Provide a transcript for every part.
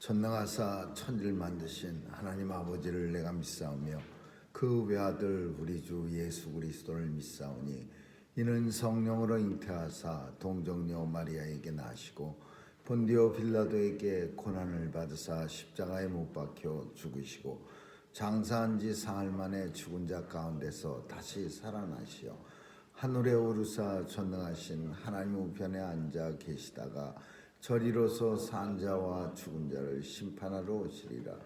전능하사 천지를 만드신 하나님 아버지를 내가 믿사오며 그 외아들 우리 주 예수 그리스도를 믿사오니 이는 성령으로 잉태하사 동정녀 마리아에게 나시고 본디오 빌라도에게 고난을 받으사 십자가에 못 박혀 죽으시고 장사한 지 사흘 만에 죽은 자 가운데서 다시 살아나시어 하늘에 오르사 전능하신 하나님 우편에 앉아 계시다가 저리로서 산 자와 죽은 자를 심판하러 오시리라.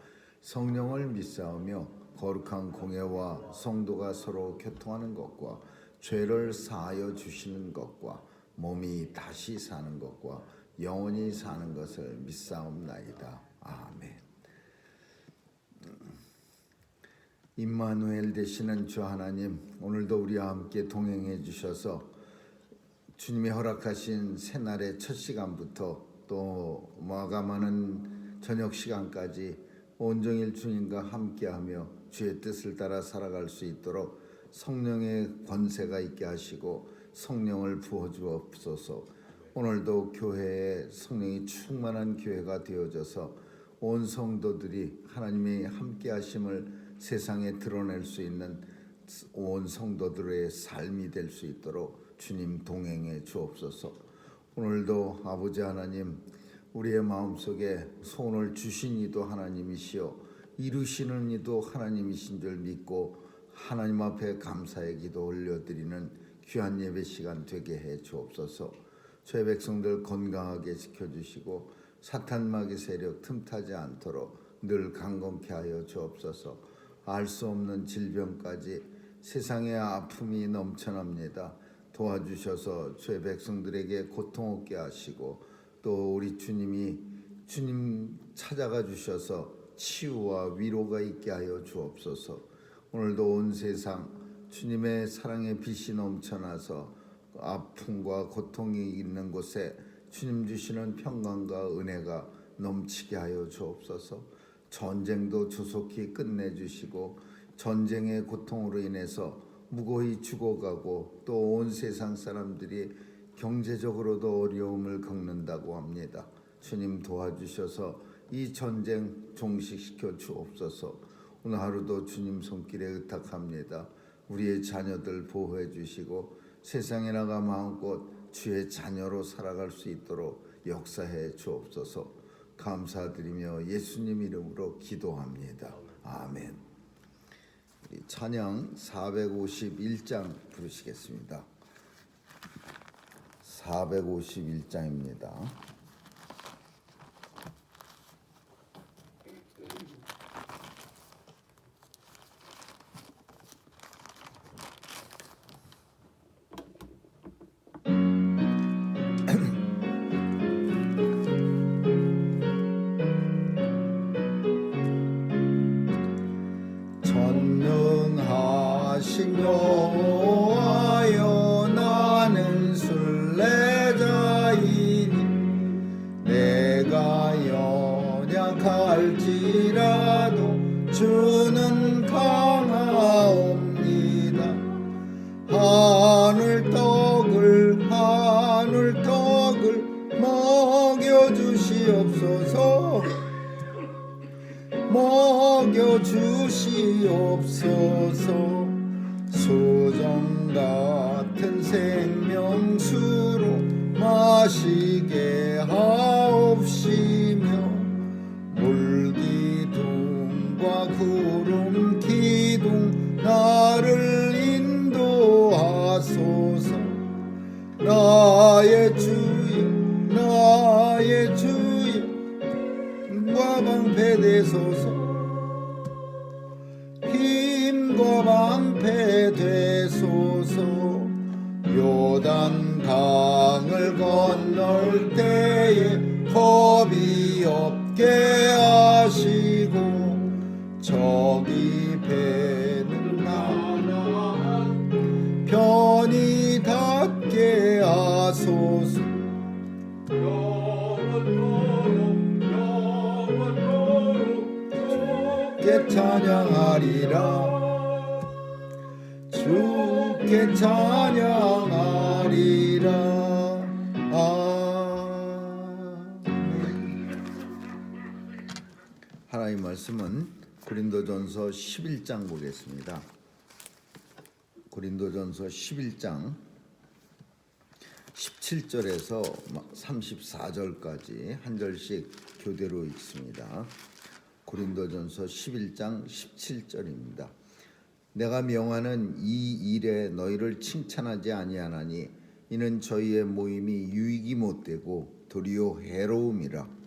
성령을 믿사오며 거룩한 공예와 성도가 서로 교통하는 것과 죄를 사하여 주시는 것과 몸이 다시 사는 것과 영원히 사는 것을 믿사옵나이다. 아멘. 임마누엘 되시는 주 하나님, 오늘도 우리와 함께 동행해 주셔서 주님이 허락하신 새날의 첫 시간부터 또 마감하는 저녁 시간까지 온종일 주님과 함께하며 주의 뜻을 따라 살아갈 수 있도록 성령의 권세가 있게 하시고 성령을 부어주옵소서. 오늘도 교회에 성령이 충만한 교회가 되어져서 온 성도들이 하나님의 함께하심을 세상에 드러낼 수 있는 온 성도들의 삶이 될 수 있도록 주님 동행해 주옵소서. 오늘도 아버지 하나님, 우리의 마음속에 소원을 주신 이도 하나님이시오 이루시는 이도 하나님이신 줄 믿고 하나님 앞에 감사의 기도 올려드리는 귀한 예배 시간 되게 해 주옵소서. 저의 백성들 건강하게 지켜주시고 사탄 마귀 세력 틈타지 않도록 늘 강건케 하여 주옵소서. 알 수 없는 질병까지 세상에 아픔이 넘쳐납니다. 도와주셔서 주의 백성들에게 고통 없게 하시고 또 우리 주님 찾아가 주셔서 치유와 위로가 있게 하여 주옵소서. 오늘도 온 세상 주님의 사랑의 빛이 넘쳐나서 아픔과 고통이 있는 곳에 주님 주시는 평강과 은혜가 넘치게 하여 주옵소서. 전쟁도 조속히 끝내주시고 전쟁의 고통으로 인해서 무고히 죽어가고 또 온 세상 사람들이 경제적으로도 어려움을 겪는다고 합니다. 주님 도와주셔서 이 전쟁 종식시켜 주옵소서. 오늘 하루도 주님 손길에 의탁합니다. 우리의 자녀들 보호해 주시고 세상에 나가 마음껏 주의 자녀로 살아갈 수 있도록 역사해 주옵소서. 감사드리며 예수님 이름으로 기도합니다. 아멘. 찬양 451장 부르시겠습니다. 451장입니다. 전능하신 여호와여 나는 순례자이니 내가 연약할지라도 주는 강하옵니다. 하늘떡을 먹여주시옵소서. 먹여주시옵소서. 소정 같은 생명수로 마시게 하옵시며 물기둥과 구름기둥 나를 인도하소서. 나의 주여 힘과 방패 되소서. 힘과 방패 되소서. 요단 강을 건널 때에 겁이 없게 하시고 적이 배는 나만 편히 닿게 하소서. 주께 찬양하리라. 주께 찬양하리라. 아멘. 하나님 말씀은 고린도전서 11장 보겠습니다. 고린도전서 11장 17절에서 34절까지 한 절씩 교대로 읽습니다. 고린도전서 11장 17절입니다. 내가 명하는 이 일에 너희를 칭찬하지 아니하나니 이는 저희의 모임이 유익이 못되고 도리어 해로움이라.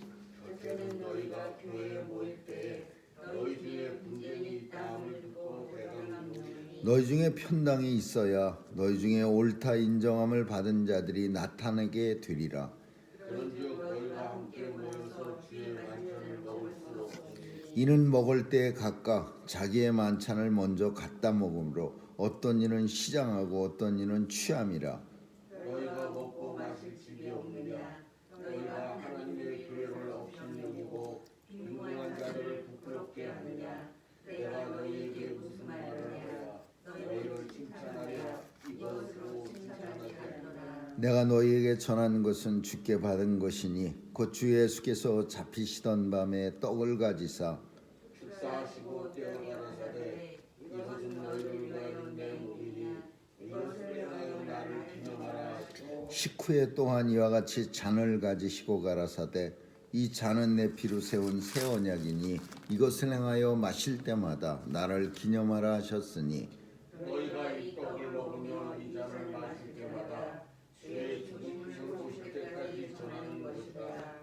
첫째는 너희가 교회에 모일 때에 너희 중에 분쟁이 있다함을 듣고 대강하노니 너희 중에 편당이 있어야 너희 중에 옳다 인정함을 받은 자들이 나타나게 되리라. 그런즉 너희가 함께 모여서 주의 만찬을 먹을 수 없으니 이는 먹을 때에 각각 자기의 만찬을 먼저 갖다 먹으므로 어떤 이는 시장하고 어떤 이는 취함이라. 너희가 먹고 마실 집이 없느냐 너희가 하나님의 교회를 업신여기고 빈궁한 자들을 부끄럽게 하느냐 내가 너희에게 무슨 말을 하랴 너희를 칭찬하랴 이것으로 칭찬하지 않노라. 내가 너희에게 전하는 것은 주께 받은 것이니 곧 주 예수께서 잡히시던 밤에 떡을 가지사 축사하시고 떼어 가라사대 이것은 너희를 위하여 내 몸이니 이것을 행하여 나를 기념하라 하시고 식후에 또한 이와 같이 잔을 가지시고 가라사대 이 잔은 내 피로 세운 새 언약이니 이것을 행하여 마실 때마다 나를 기념하라 하셨으니 너희가 이 떡을 먹으며 이 잔을 마실 때마다 주의 죽음을 보실 때까지 전하는 것이다.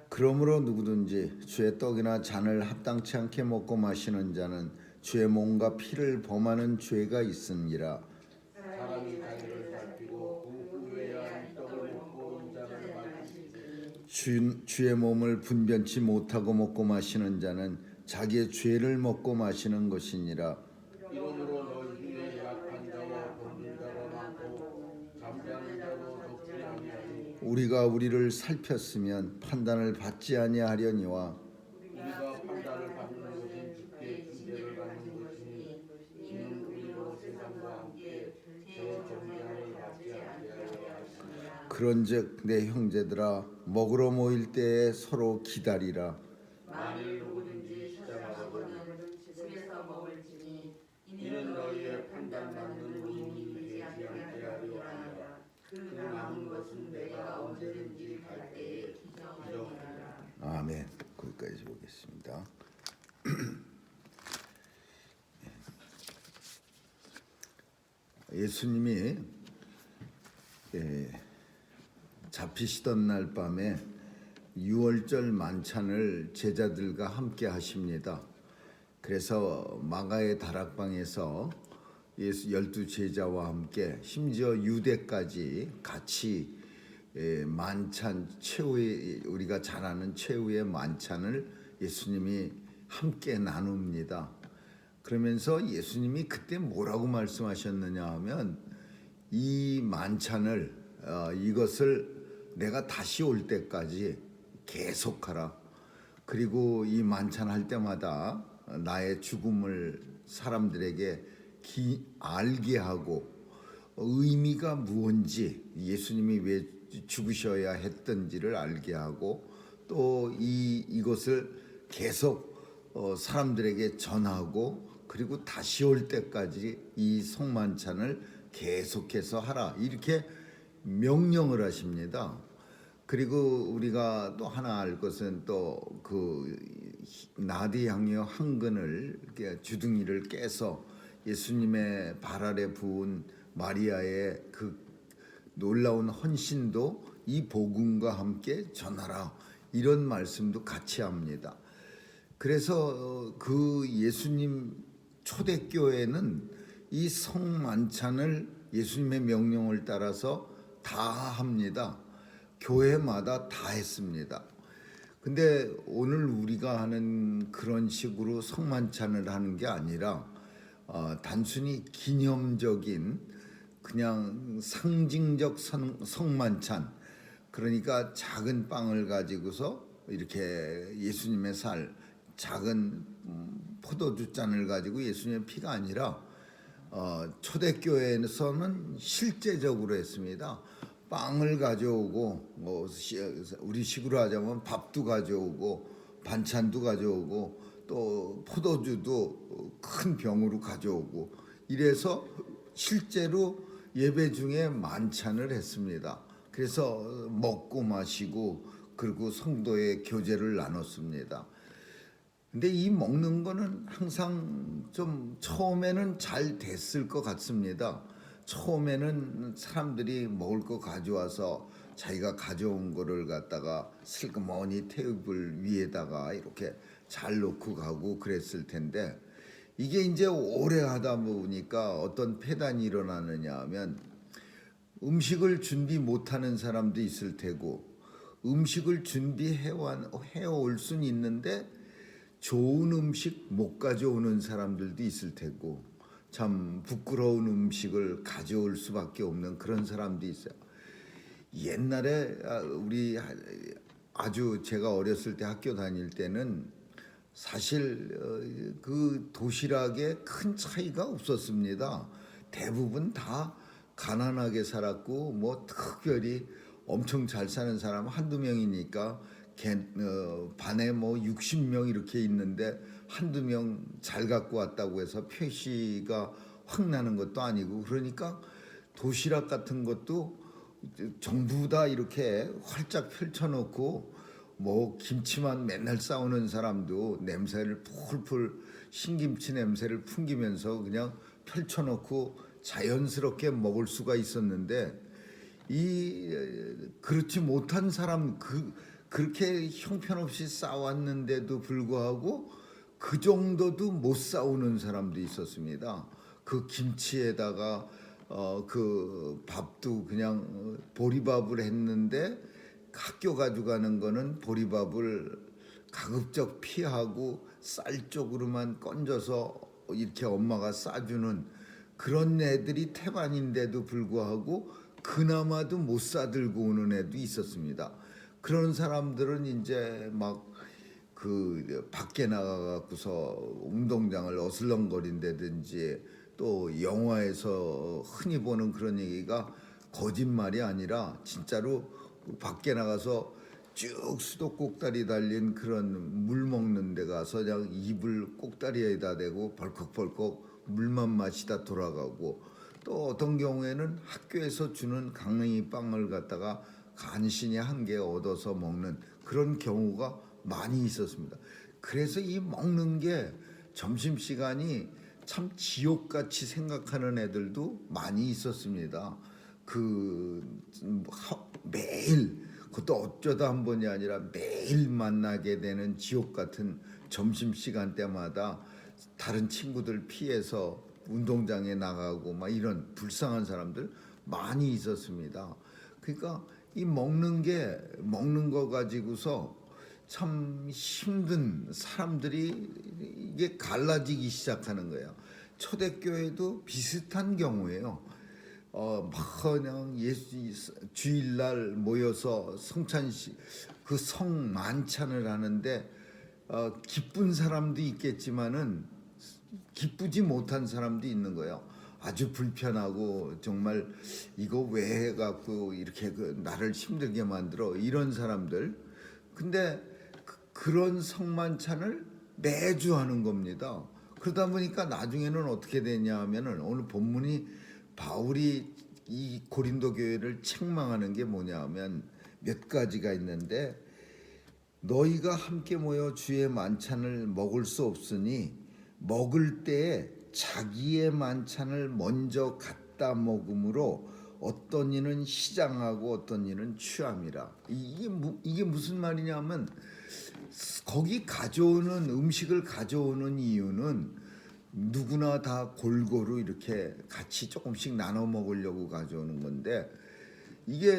그러므로 누구든지 주의 떡이나 잔을 합당치 않게 먹고 마시는 자는 주의 몸과 피를 범하는 죄가 있으니라. 사람이 자기를 살피고 그 후에야 이 떡을 먹고 이 잔을 마시지. 주의 몸을 분변치 못하고 먹고 마시는 자는 자기의 죄를 먹고 마시는 것이니라. 이러므로 너희 중에 약한 자와 병든 자가 많고 잠자는 자도 적지 아니하니 우리가 우리를 살폈으면 판단을 받지 아니하려니와 우리가 판단을 받는 것은 주께 징계를 받는 것이니 이는 우리로 세상과 함께 제 정죄함을 받지 아니하려 하시니라. 그런즉 내 형제들아 먹으러 모일 때에 서로 기다리라. 만일 누구든지 시작하거든 집에서 먹을지니 이는 너희의 판단받는 의인이 되지 않게 하려 함이라. 그 남은 것은 내가 언제든지 갈 때에 기정하리라. 아멘. 거기까지 보겠습니다. 예수님이 잡히시던 날 밤에 유월절 만찬을 제자들과 함께 하십니다. 그래서 마가의 다락방에서 예수 12 제자와 함께 심지어 유대까지 같이 만찬 최후의 우리가 잘 아는 최후의 만찬을 예수님이 함께 나눕니다. 그러면서 예수님이 그때 뭐라고 말씀하셨느냐 하면 이 만찬을 이것을 내가 다시 올 때까지 계속하라. 그리고 이 만찬할 때마다 나의 죽음을 사람들에게 알게 하고 의미가 무언지 예수님이 왜 죽으셔야 했던지를 알게 하고 또 이것을 계속 사람들에게 전하고 그리고 다시 올 때까지 이 성만찬을 계속해서 하라 이렇게 명령을 하십니다. 그리고 우리가 또 하나 알 것은 또 그 나디향유 한 근을 이렇게 주둥이를 깨서 예수님의 발 아래 부은 마리아의 그 놀라운 헌신도 이 복음과 함께 전하라 이런 말씀도 같이 합니다. 그래서 그 예수님 초대교회는 이 성만찬을 예수님의 명령을 따라서 다 합니다. 교회마다 다 했습니다. 근데 오늘 우리가 하는 그런 식으로 성만찬을 하는 게 아니라 단순히 기념적인 그냥 상징적 성만찬 그러니까 작은 빵을 가지고서 이렇게 예수님의 살 작은 포도주 잔을 가지고 예수님의 피가 아니라 초대교회에서는 실제적으로 했습니다. 빵을 가져오고 우리 식으로 하자면 밥도 가져오고 반찬도 가져오고 또 포도주도 큰 병으로 가져오고 이래서 실제로 예배 중에 만찬을 했습니다. 그래서 먹고 마시고 그리고 성도의 교제를 나눴습니다. 근데 이 먹는 거는 항상 좀 처음에는 잘 됐을 것 같습니다. 처음에는 사람들이 먹을 거 가져와서 자기가 가져온 거를 갖다가 슬그머니 테이블 위에다가 이렇게 잘 놓고 가고 그랬을 텐데, 이게 이제 오래 하다 보니까 어떤 폐단이 일어나느냐 하면 음식을 준비 못하는 사람도 있을 테고 음식을 준비해 올 수는 있는데 좋은 음식 못 가져오는 사람들도 있을 테고 참 부끄러운 음식을 가져올 수밖에 없는 그런 사람도 있어요. 옛날에 우리 아주 제가 어렸을 때 학교 다닐 때는 사실 그 도시락에 큰 차이가 없었습니다. 대부분 다 가난하게 살았고 뭐 특별히 엄청 잘 사는 사람 한두 명이니까 반에 뭐 60명 이렇게 있는데 한두 명 잘 갖고 왔다고 해서 표시가 확 나는 것도 아니고, 그러니까 도시락 같은 것도 전부 다 이렇게 활짝 펼쳐놓고 뭐 김치만 맨날 싸우는 사람도 냄새를 풀풀 신김치 냄새를 풍기면서 그냥 펼쳐놓고 자연스럽게 먹을 수가 있었는데, 이 그렇지 못한 사람 그렇게 형편없이 싸웠는데도 불구하고 그 정도도 못 싸우는 사람도 있었습니다. 그 김치에다가 그 밥도 그냥 보리밥을 했는데 학교 가져가는 거는 보리밥을 가급적 피하고 쌀 쪽으로만 건져서 이렇게 엄마가 싸주는 그런 애들이 태반인데도 불구하고 그나마도 못 싸들고 오는 애도 있었습니다. 그런 사람들은 이제 막 그 밖에 나가갖고서 운동장을 어슬렁거린다든지 또 영화에서 흔히 보는 그런 얘기가 거짓말이 아니라 진짜로 밖에 나가서 쭉 수도 꼭다리 달린 그런 물 먹는 데 가서 그냥 입을 꼭다리에다 대고 벌컥벌컥 물만 마시다 돌아가고, 또 어떤 경우에는 학교에서 주는 강냉이 빵을 갖다가 간신히 한 개 얻어서 먹는 그런 경우가 많이 있었습니다. 그래서 이 먹는 게 점심시간이 참 지옥같이 생각하는 애들도 많이 있었습니다. 매일, 그것도 어쩌다 한 번이 아니라 매일 만나게 되는 지옥 같은 점심시간 때마다 다른 친구들 피해서 운동장에 나가고 막 이런 불쌍한 사람들 많이 있었습니다. 그러니까 이 먹는 거 가지고서 참 힘든 사람들이 이게 갈라지기 시작하는 거예요. 초대교회도 비슷한 경우예요. 막 그냥 주일날 모여서 성찬식 그 성만찬을 하는데 기쁜 사람도 있겠지만은 기쁘지 못한 사람도 있는 거예요. 아주 불편하고 정말 이거 왜 해갖고 이렇게 나를 힘들게 만들어, 이런 사람들. 근데 그런 성만찬을 매주 하는 겁니다. 그러다 보니까 나중에는 어떻게 되냐 하면은 오늘 본문이 바울이 이 고린도 교회를 책망하는 게 뭐냐 하면 몇 가지가 있는데, 너희가 함께 모여 주의 만찬을 먹을 수 없으니 먹을 때에 자기의 만찬을 먼저 갖다 먹음으로 어떤 이는 시장하고 어떤 이는 취함이라. 이게 무슨 말이냐면 거기 가져오는 음식을 가져오는 이유는 누구나 다 골고루 이렇게 같이 조금씩 나눠 먹으려고 가져오는 건데 이게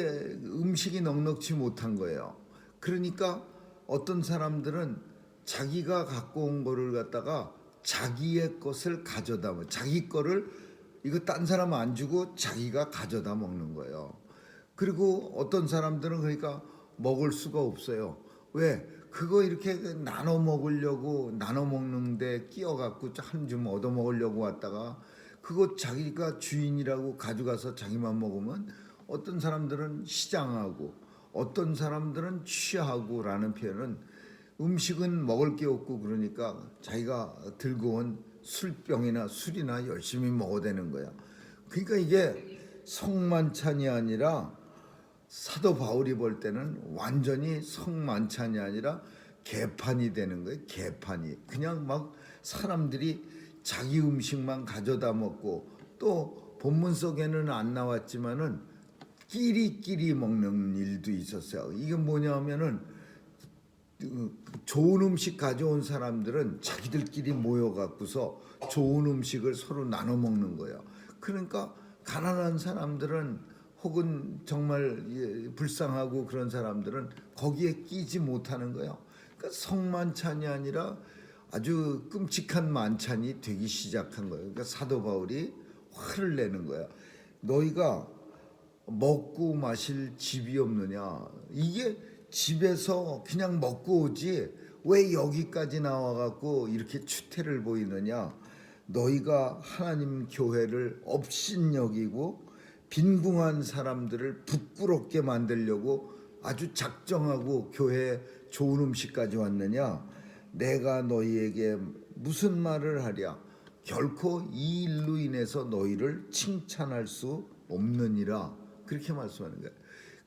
음식이 넉넉지 못한 거예요. 그러니까 어떤 사람들은 자기가 갖고 온 거를 갖다가 자기의 것을 가져다 자기 거를 이거 딴 사람 안 주고 자기가 가져다 먹는 거예요. 그리고 어떤 사람들은 그러니까 먹을 수가 없어요. 왜? 그거 이렇게 나눠 먹으려고 나눠 먹는데 끼어갖고 한 줌 얻어 먹으려고 왔다가 그거 자기가 주인이라고 가져가서 자기만 먹으면 어떤 사람들은 시장하고 어떤 사람들은 취하고라는 표현은 음식은 먹을 게 없고 그러니까 자기가 들고 온 술병이나 술이나 열심히 먹어대는 거야. 그러니까 이게 성만찬이 아니라 사도 바울이 볼 때는 완전히 성만찬이 아니라 개판이 되는 거예요. 개판이. 그냥 막 사람들이 자기 음식만 가져다 먹고, 또 본문 속에는 안 나왔지만은 끼리끼리 먹는 일도 있었어요. 이게 뭐냐면은 좋은 음식 가져온 사람들은 자기들끼리 모여 갖고서 좋은 음식을 서로 나눠 먹는 거예요. 그러니까 가난한 사람들은, 혹은 정말 불쌍하고 그런 사람들은 거기에 끼지 못하는 거예요. 그러니까 성만찬이 아니라 아주 끔찍한 만찬이 되기 시작한 거예요. 그러니까 사도 바울이 화를 내는 거야. 너희가 먹고 마실 집이 없느냐? 이게 집에서 그냥 먹고 오지 왜 여기까지 나와갖고 이렇게 추태를 보이느냐? 너희가 하나님 교회를 업신여기고 빈궁한 사람들을 부끄럽게 만들려고 아주 작정하고 교회에 좋은 음식까지 왔느냐? 내가 너희에게 무슨 말을 하랴? 결코 이 일로 인해서 너희를 칭찬할 수 없느니라. 그렇게 말씀하는 거예요.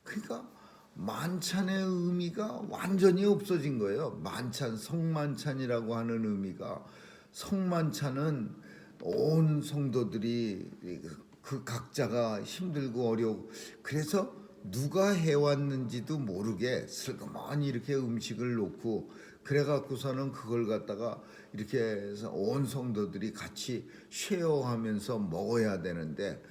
그러니까 만찬의 의미가 완전히 없어진 거예요. 만찬, 성만찬이라고 하는 의미가, 성만찬은 온 성도들이 그 각자가 힘들고 어려워, 그래서 누가 해왔는지도 모르게 슬그머니 이렇게 음식을 놓고 그래갖고서는 그걸 갖다가 이렇게 해서 온 성도들이 같이 쉐어하면서 먹어야 되는데,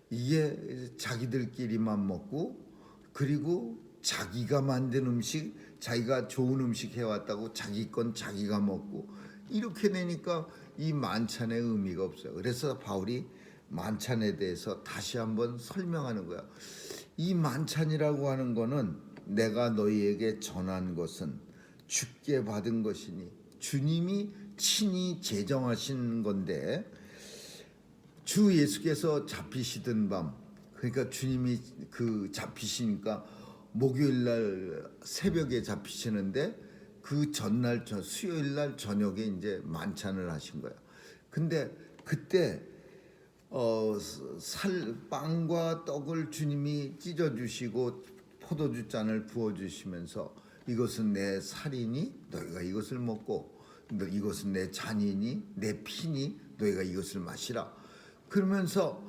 이게 자기들끼리만 먹고, 그리고 자기가 만든 음식, 자기가 좋은 음식 해왔다고 자기 건 자기가 먹고, 이렇게 되니까 이 만찬의 의미가 없어요. 그래서 바울이 만찬에 대해서 다시 한번 설명하는 거야. 이 만찬이라고 하는 거는 내가 너희에게 전한 것은 주께 받은 것이니, 주님이 친히 제정하신 건데, 주 예수께서 잡히시던 밤, 그러니까 주님이 그 잡히시니까 목요일 날 새벽에 잡히시는데 그 전날 수요일 날 저녁에 이제 만찬을 하신 거야. 근데 그때 빵과 떡을 주님이 찢어 주시고 포도주 잔을 부어 주시면서 이것은 내 살이니 너희가 이것을 먹고, 이것은 내 잔이니 내 피니 너희가 이것을 마시라. 그러면서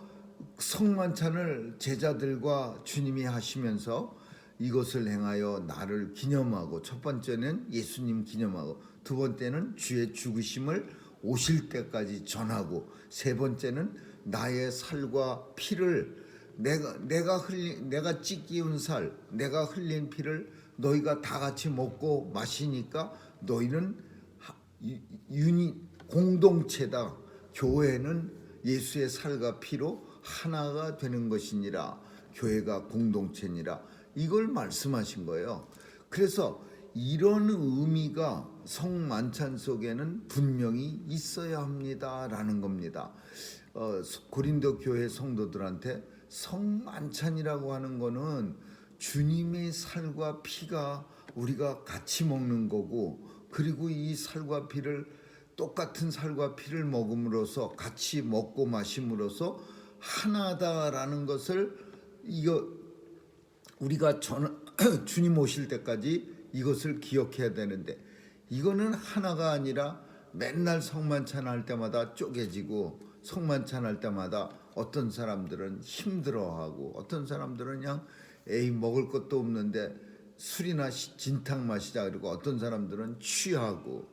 성만찬을 제자들과 주님이 하시면서 이것을 행하여 나를 기념하고, 첫 번째는 예수님 기념하고, 두 번째는 주의 죽으심을 오실 때까지 전하고, 세 번째는 나의 살과 피를, 내가 찢기운 살, 내가 흘린 피를 너희가 다 같이 먹고 마시니까 너희는 공동체다. 교회는 예수의 살과 피로 하나가 되는 것이니라. 교회가 공동체니라. 이걸 말씀하신 거예요. 그래서 이런 의미가 성만찬 속에는 분명히 있어야 합니다라는 겁니다. 고린도 교회 성도들한테 성만찬이라고 하는 거는 주님의 살과 피가 우리가 같이 먹는 거고, 그리고 이 살과 피를, 똑같은 살과 피를 먹음으로써, 같이 먹고 마심으로써 하나다라는 것을, 이거 우리가 주님 오실 때까지 이것을 기억해야 되는데, 이거는 하나가 아니라 맨날 성만찬 할 때마다 쪼개지고, 성만찬 할 때마다 어떤 사람들은 힘들어하고, 어떤 사람들은 그냥 에이 먹을 것도 없는데 술이나 진탕 마시자 그러고, 어떤 사람들은 취하고.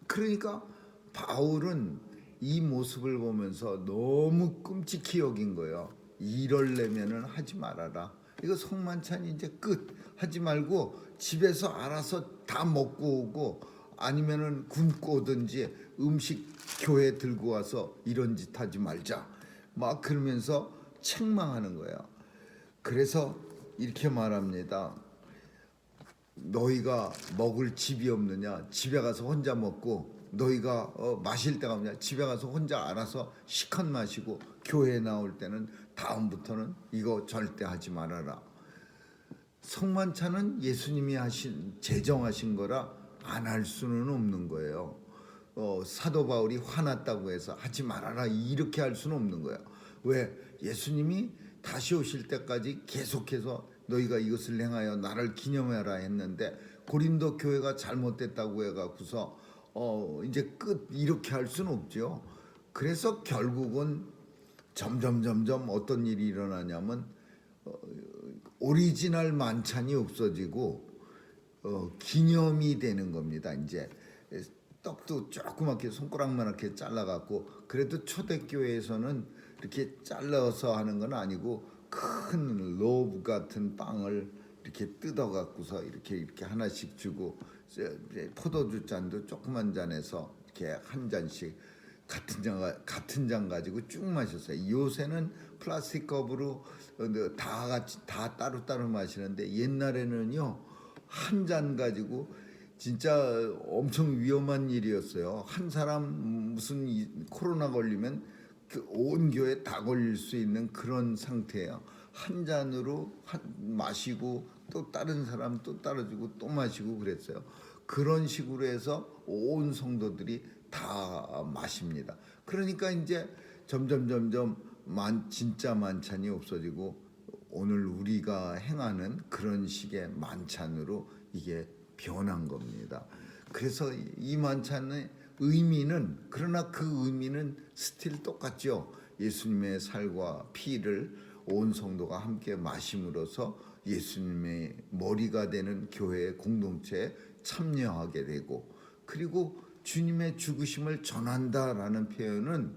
그러니까 바울은 이 모습을 보면서 너무 끔찍히 여긴 거예요. 이럴려면은 하지 말아라. 이거 성만찬이 이제 끝. 하지 말고 집에서 알아서 다 먹고 오고, 아니면은 굶고 오든지 음식 교회 들고 와서 이런 짓 하지 말자. 막 그러면서 책망하는 거예요. 그래서 이렇게 말합니다. 너희가 먹을 집이 없느냐? 집에 가서 혼자 먹고, 너희가 마실 데가 없냐? 집에 가서 혼자 알아서 시컷 마시고, 교회에 나올 때는 다음부터는 이거 절대 하지 말아라. 성만찬은 예수님이 제정하신 거라 안 할 수는 없는 거예요. 사도 바울이 화났다고 해서 하지 말아라 이렇게 할 수는 없는 거예요. 왜? 예수님이 다시 오실 때까지 계속해서 너희가 이것을 행하여 나를 기념해라 했는데 고린도 교회가 잘못됐다고 해갖고서 이제 끝 이렇게 할 수는 없죠. 그래서 결국은 점점 어떤 일이 일어나냐면 오리지널 만찬이 없어지고 기념이 되는 겁니다. 이제 떡도 조그맣게 손가락만하게 잘라갖고, 그래도 초대교회에서는 이렇게 잘라서 하는 건 아니고 큰 로브 같은 빵을 이렇게 뜯어갖고서 이렇게 하나씩 주고, 포도주 잔도 조그만 잔에서 이렇게 한 잔씩 같은 잔 가지고 쭉 마셨어요. 요새는 플라스틱 컵으로 다 같이 다 따로따로 마시는데, 옛날에는요 한 잔 가지고 진짜 엄청 위험한 일이었어요. 한 사람 무슨 코로나 걸리면 온 교회 다 걸릴 수 있는 그런 상태예요. 한 잔으로 마시고 또 다른 사람 또 따라주고 또 마시고 그랬어요. 그런 식으로 해서 온 성도들이 다 마십니다. 그러니까 이제 점점 진짜 만찬이 없어지고 오늘 우리가 행하는 그런 식의 만찬으로 이게 변한 겁니다. 그래서 이 만찬의 의미는, 그러나 그 의미는 스틸 똑같죠. 예수님의 살과 피를 온 성도가 함께 마심으로써 예수님의 머리가 되는 교회의 공동체에 참여하게 되고, 그리고 주님의 죽으심을 전한다라는 표현은,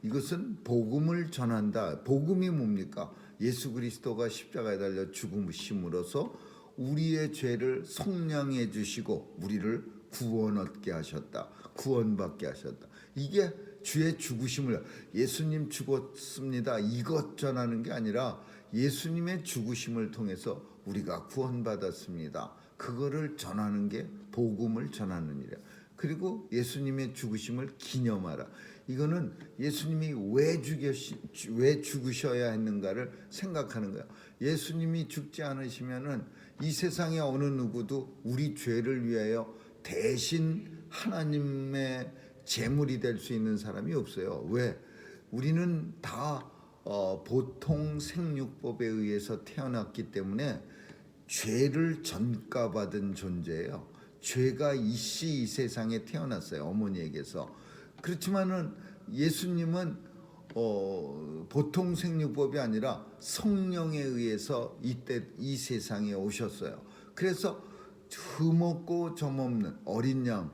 이것은 복음을 전한다. 복음이 뭡니까? 예수 그리스도가 십자가에 달려 죽으심으로써 우리의 죄를 속량해 주시고 우리를 구원 얻게 하셨다. 구원받게 하셨다. 이게 주의 죽으심을, 예수님 죽었습니다 이것 전하는 게 아니라 예수님의 죽으심을 통해서 우리가 구원받았습니다. 그거를 전하는 게 복음을 전하는 일이야. 그리고 예수님의 죽으심을 기념하라. 이거는 예수님이 왜 죽으셔야 했는가를 생각하는 거야. 예수님이 죽지 않으시면은 이 세상에 어느 누구도 우리 죄를 위하여 대신 하나님의 제물이 될 수 있는 사람이 없어요. 왜? 우리는 다 보통 생육법에 의해서 태어났기 때문에 죄를 전가받은 존재예요. 죄가 이 세상에 태어났어요. 어머니에게서. 그렇지만은 예수님은 보통 생육법이 아니라 성령에 의해서 이 세상에 오셨어요. 그래서 흠없고 점없는 어린 양,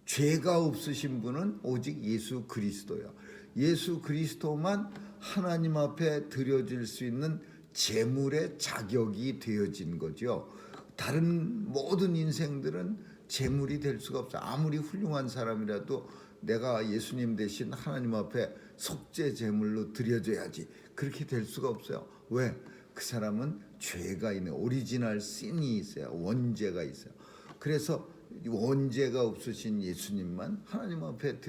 죄가 없으신 분은 오직 예수 그리스도예요. 예수 그리스도만 하나님 앞에 드려질 수 있는 제물의 자격이 되어진 거죠. 다른 모든 인생들은 제물이 될 수가 없어요. 아무리 훌륭한 사람이라도 내가 예수님 대신 하나님 앞에 속죄 제물로 드려져야지, 그렇게 될 수가 없어요. 왜? 그 사람은 죄가 있는 오리지널 신이 있어요. 원죄가 있어요. 그래서 원죄가 없으신 예수님만 하나님 앞에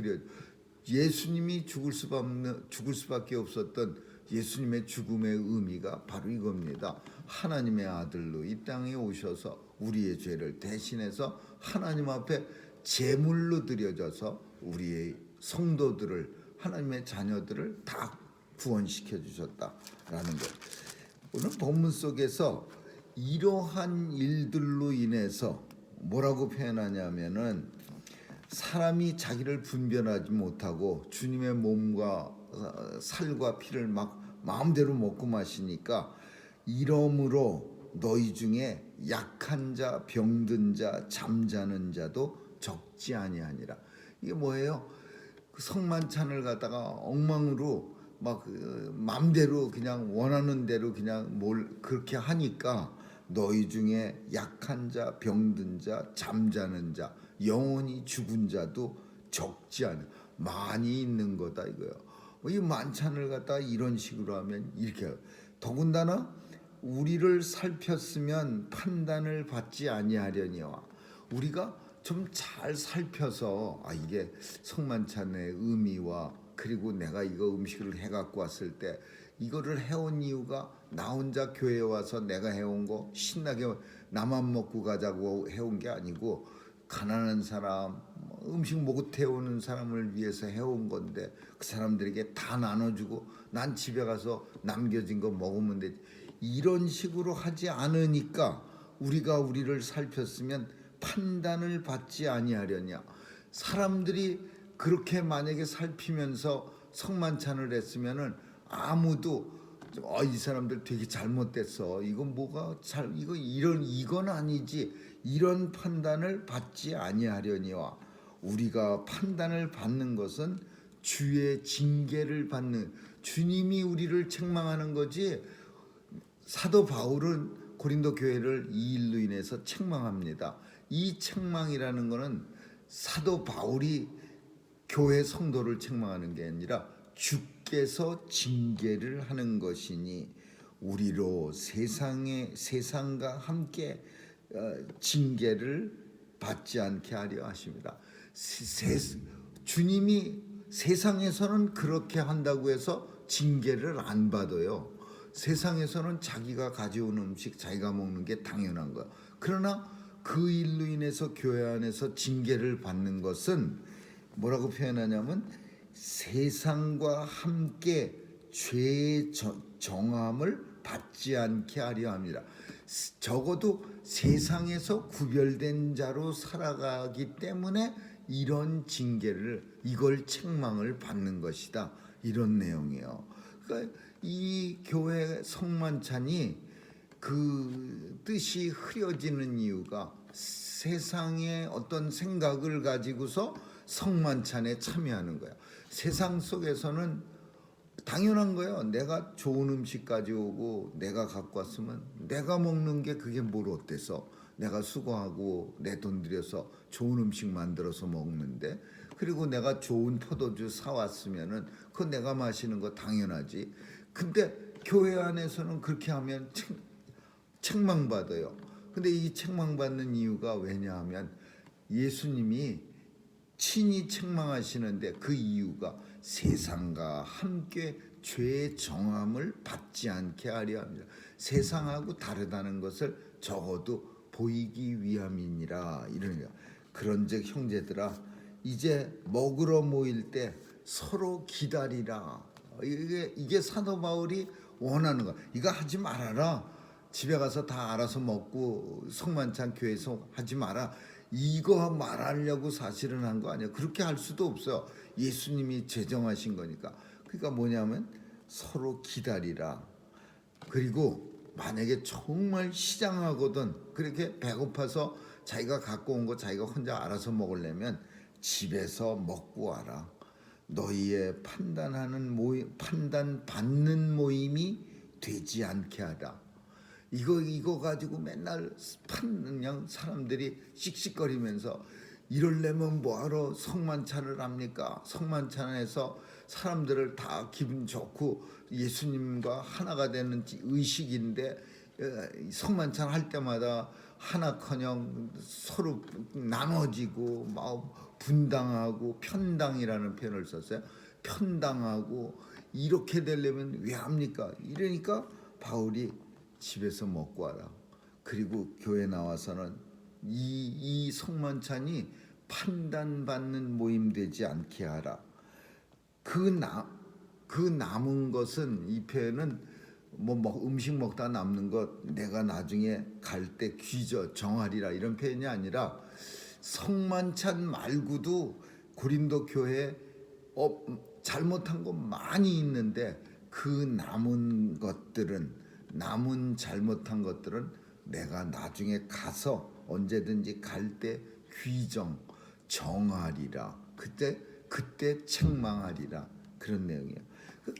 예수님이 죽을 수밖에 없었던 예수님의 죽음의 의미가 바로 이겁니다. 하나님의 아들로 이 땅에 오셔서 우리의 죄를 대신해서 하나님 앞에 제물로 드려져서 우리의 성도들을, 하나님의 자녀들을 다 구원시켜 주셨다라는 것. 오늘 본문 속에서 이러한 일들로 인해서 뭐라고 표현하냐면은, 사람이 자기를 분별하지 못하고 주님의 몸과 살과 피를 막 마음대로 먹고 마시니까, 이러므로 너희 중에 약한 자, 병든 자, 잠자는 자도 적지 아니하니라. 이게 뭐예요? 그 성만찬을 갖다가 엉망으로 막 마음대로 그냥 원하는 대로 그냥 그렇게 하니까 너희 중에 약한 자, 병든 자, 잠자는 자, 영원히 죽은 자도 적지 않아, 많이 있는 거다 이거예요. 이 만찬을 갖다가 이런 식으로 하면 이렇게, 더군다나 우리를 살폈으면 판단을 받지 아니하려니와, 우리가 좀 잘 살펴서 이게 성만찬의 의미와, 그리고 내가 이거 음식을 해갖고 왔을 때 이거를 해온 이유가 나 혼자 교회에 와서 내가 해온 거 신나게 나만 먹고 가자고 해온 게 아니고, 가난한 사람, 음식 못 해오는 사람을 위해서 해온 건데 그 사람들에게 다 나눠주고 난 집에 가서 남겨진 거 먹으면 되지. 이런 식으로 하지 않으니까 우리가 우리를 살폈으면 판단을 받지 아니하려냐. 사람들이 그렇게 만약에 살피면서 성만찬을 했으면은 아무도 이 사람들 되게 잘못됐어. 이건 뭐가 이건 아니지. 이런 판단을 받지 아니하려니와 우리가 판단을 받는 것은 주의 징계를 받는 주님이 우리를 책망하는 거지. 사도 바울은 고린도 교회를 이 일로 인해서 책망합니다. 이 책망이라는 것은 사도 바울이 교회 성도를 책망하는 게 아니라 주께서 징계를 하는 것이니 우리로 세상과 함께 징계를 받지 않게 하려 하십니다. 주님이 세상에서는 그렇게 한다고 해서 징계를 안 받아요. 세상에서는 자기가 가져온 음식 자기가 먹는 게 당연한 거야. 그러나 그 일로 인해서 교회 안에서 징계를 받는 것은 뭐라고 표현하냐면 세상과 함께 죄의 정함을 받지 않게 하려 합니다. 적어도 세상에서 구별된 자로 살아가기 때문에 이런 이걸 책망을 받는 것이다. 이런 내용이에요. 그러니까 이 교회 성만찬이 그 뜻이 흐려지는 이유가 세상의 어떤 생각을 가지고서 성만찬에 참여하는 거야. 세상 속에서는 당연한 거예요. 내가 좋은 음식 가져오고 내가 갖고 왔으면 내가 먹는 게 그게 뭘 어때서 내가 수고하고 내 돈 들여서 좋은 음식 만들어서 먹는데 그리고 내가 좋은 포도주 사왔으면은 그거 내가 마시는 거 당연하지. 근데 교회 안에서는 그렇게 하면 책망받아요. 근데 이 책망받는 이유가 왜냐하면 예수님이 친히 책망하시는데 그 이유가 세상과 함께 죄의 정함을 받지 않게 하려 합니다. 세상하고 다르다는 것을 적어도 보이기 위함이니라. 이러냐. 그런즉 형제들아 이제 먹으러 모일 때 서로 기다리라. 이게 사도 바울이 원하는 거. 이거 하지 말아라. 집에 가서 다 알아서 먹고 성만찬 교회에서 하지 마라. 이거 말하려고 사실은 한 거 아니야. 그렇게 할 수도 없어요. 예수님이 제정하신 거니까. 그러니까 뭐냐면 서로 기다리라. 그리고 만약에 정말 시장하거든 그렇게 배고파서 자기가 갖고 온 거 자기가 혼자 알아서 먹으려면 집에서 먹고 와라. 너희의 판단 받는 모임이 되지 않게 하라. 이거 가지고 맨날 그냥 사람들이 씩씩거리면서 이러려면 뭐하러 성만찬을 합니까? 성만찬에서 사람들을 다 기분 좋고 예수님과 하나가 되는 의식인데 성만찬 할 때마다 하나커녕 서로 나눠지고 막 분당하고 편당이라는 표현을 썼어요. 편당하고 이렇게 되려면 왜 합니까? 이러니까 바울이 집에서 먹고 와라. 그리고 교회 나와서는 이 성만찬이 판단받는 모임 되지 않게 하라. 그 남은 것은 이 표현은 음식 먹다 남는 것 내가 나중에 갈 때 정하리라 이런 표현이 아니라 성만찬 말고도 고린도 교회에 잘못한 거 많이 있는데 그 남은 잘못한 것들은 내가 나중에 가서 언제든지 갈 때 정하리라. 그때 책망하리라. 그런 내용이에요.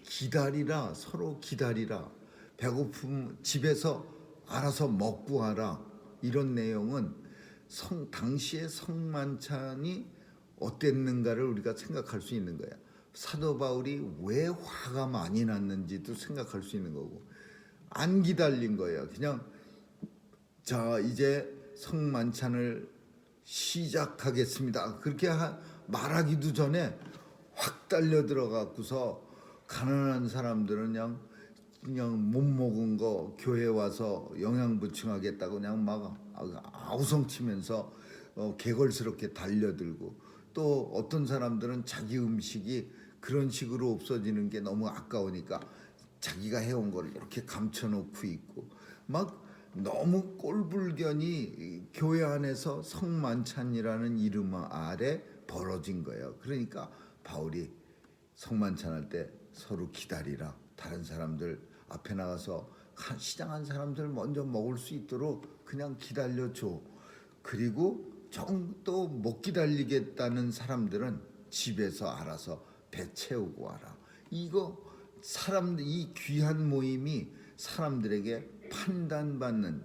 기다리라. 서로 기다리라. 배고픔 집에서 알아서 먹고 하라. 이런 내용은 당시의 성만찬이 어땠는가를 우리가 생각할 수 있는 거야. 사도 바울이 왜 화가 많이 났는지도 생각할 수 있는 거고 안 기다린 거예요. 그냥 자 이제 성만찬을 시작하겠습니다. 그렇게 말하기도 전에 확 달려 들어가고서 가난한 사람들은 그냥 못 먹은 거 교회 와서 영양 보충하겠다고 그냥 막 아우성치면서 개걸스럽게 달려들고, 또 어떤 사람들은 자기 음식이 그런 식으로 없어지는 게 너무 아까우니까 자기가 해온 걸 이렇게 감춰놓고 있고, 막 너무 꼴불견이 교회 안에서 성만찬이라는 이름 아래 벌어진 거예요. 그러니까 바울이 성만찬할 때 서로 기다리라. 다른 사람들 앞에 나가서 시장한 사람들 먼저 먹을 수 있도록 그냥 기다려줘. 그리고 또 못 기다리겠다는 사람들은 집에서 알아서 배 채우고 와라. 이거 이 귀한 모임이 사람들에게 판단받는,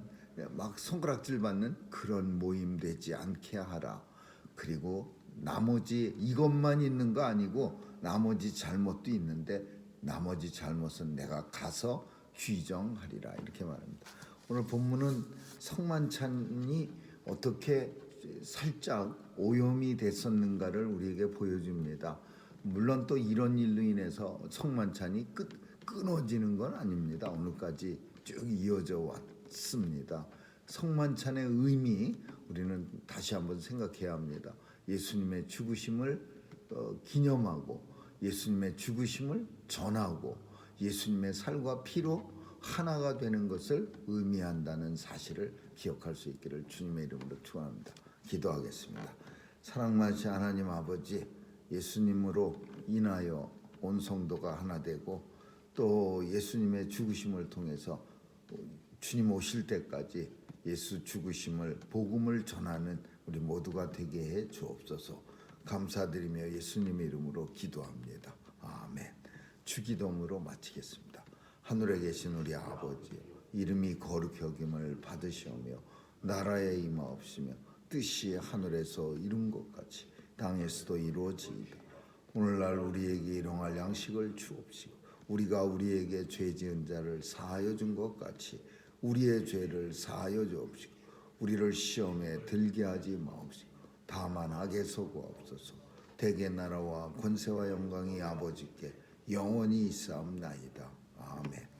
막 손가락질 받는 그런 모임 되지 않게 하라. 그리고 나머지 이것만 있는 거 아니고 나머지 잘못도 있는데 나머지 잘못은 내가 가서 규정하리라, 이렇게 말합니다. 오늘 본문은 성만찬이 어떻게 살짝 오염이 됐었는가를 우리에게 보여줍니다. 물론 또 이런 일로 인해서 성만찬이 끊어지는 건 아닙니다. 오늘까지 쭉 이어져 왔습니다. 성만찬의 의미, 우리는 다시 한번 생각해야 합니다. 예수님의 죽으심을 기념하고, 예수님의 죽으심을 전하고, 예수님의 살과 피로 하나가 되는 것을 의미한다는 사실을 기억할 수 있기를 주님의 이름으로 축원합니다. 기도하겠습니다. 사랑하신 하나님 아버지, 예수님으로 인하여 온 성도가 하나 되고, 또 예수님의 죽으심을 통해서 주님 오실 때까지 예수 죽으심을, 복음을 전하는 우리 모두가 되게 해 주옵소서. 감사드리며 예수님의 이름으로 기도합니다. 아멘. 주기도문으로 마치겠습니다. 하늘에 계신 우리 아버지, 이름이 거룩히 여김을 받으시오며 나라에 임하옵시며 뜻이 하늘에서 이룬 것 같이 땅에서도 이루어지이다. 오늘날 우리에게 일용할 양식을 주옵시고, 우리가 우리에게 죄 지은 자를 사하여 준 것 같이 우리의 죄를 사하여 주옵시고, 우리를 시험에 들게 하지 마옵시고 다만 악에서 구하옵소서. 대개 나라와 권세와 영광이 아버지께 영원히 있사옵나이다. 아멘.